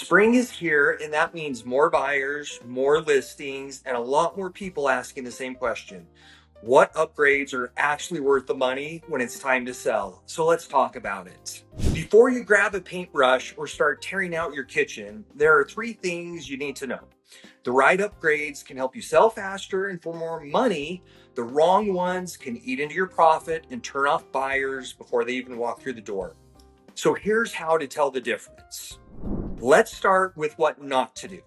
Spring is here, and that means more buyers, more listings, and a lot more people asking the same question. What upgrades are actually worth the money when it's time to sell? So let's talk about it. Before you grab a paintbrush or start tearing out your kitchen, there are three things you need to know. The right upgrades can help you sell faster and for more money. The wrong ones can eat into your profit and turn off buyers before they even walk through the door. So here's how to tell the difference. Let's start with what not to do.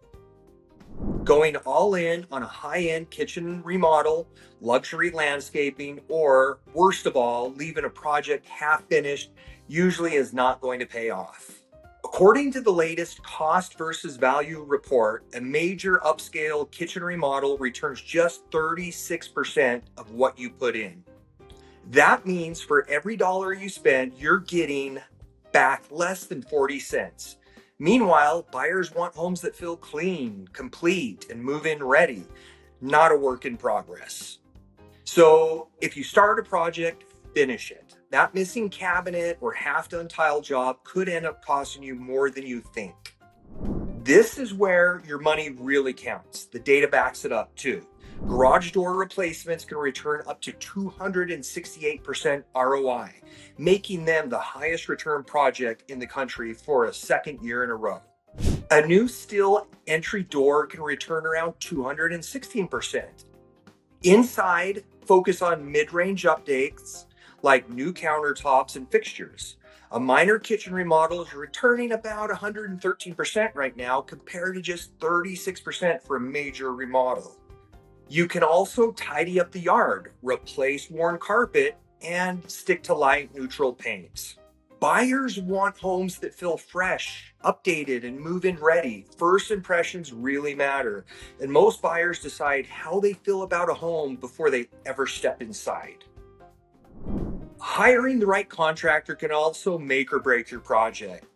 Going all in on a high-end kitchen remodel, luxury landscaping, or worst of all, leaving a project half finished usually is not going to pay off. According to the latest cost versus value report, a major upscale kitchen remodel returns just 36% of what you put in. That means for every dollar you spend, you're getting back less than 40 cents. Meanwhile, buyers want homes that feel clean, complete, and move-in ready, not a work in progress. So if you start a project, finish it. That missing cabinet or half-done tile job could end up costing you more than you think. This is where your money really counts. The data backs it up too. Garage door replacements can return up to 268% ROI, making them the highest return project in the country for a second year in a row. A new steel entry door can return around 216%. Inside, focus on mid-range updates like new countertops and fixtures. A minor kitchen remodel is returning about 113% right now compared to just 36% for a major remodel. You can also tidy up the yard, replace worn carpet, and stick to light neutral paints. Buyers want homes that feel fresh, updated, and move-in ready. First impressions really matter, and most buyers decide how they feel about a home before they ever step inside. Hiring the right contractor can also make or break your project.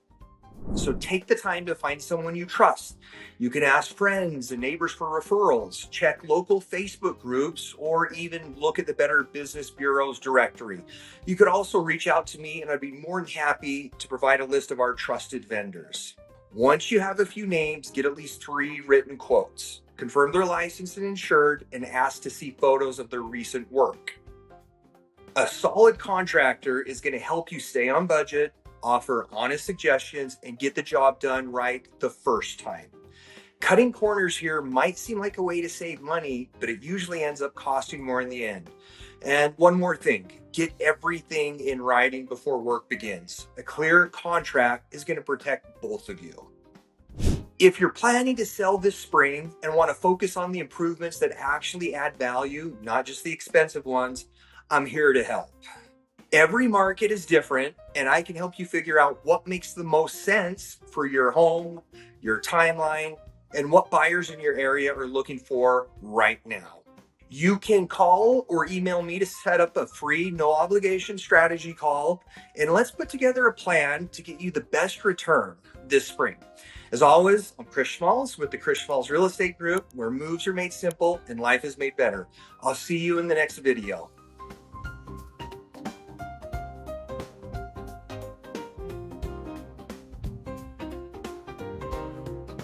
So take the time to find someone you trust. You can ask friends and neighbors for referrals, check local Facebook groups, or even look at the Better Business Bureau's directory. You could also reach out to me and I'd be more than happy to provide a list of our trusted vendors. Once you have a few names, get at least 3 written quotes. Confirm they're licensed and insured and ask to see photos of their recent work. A solid contractor is going to help you stay on budget, offer honest suggestions, and get the job done right the first time. Cutting corners here might seem like a way to save money, but it usually ends up costing more in the end. And one more thing, get everything in writing before work begins. A clear contract is going to protect both of you. If you're planning to sell this spring and want to focus on the improvements that actually add value, not just the expensive ones, I'm here to help. Every market is different, and I can help you figure out what makes the most sense for your home, your timeline, and what buyers in your area are looking for right now. You can call or email me to set up a free, no obligation strategy call, and let's put together a plan to get you the best return this spring. As always, I'm Chris Schmalz with the Chris Schmalz Real Estate Group, where moves are made simple and life is made better. I'll see you in the next video.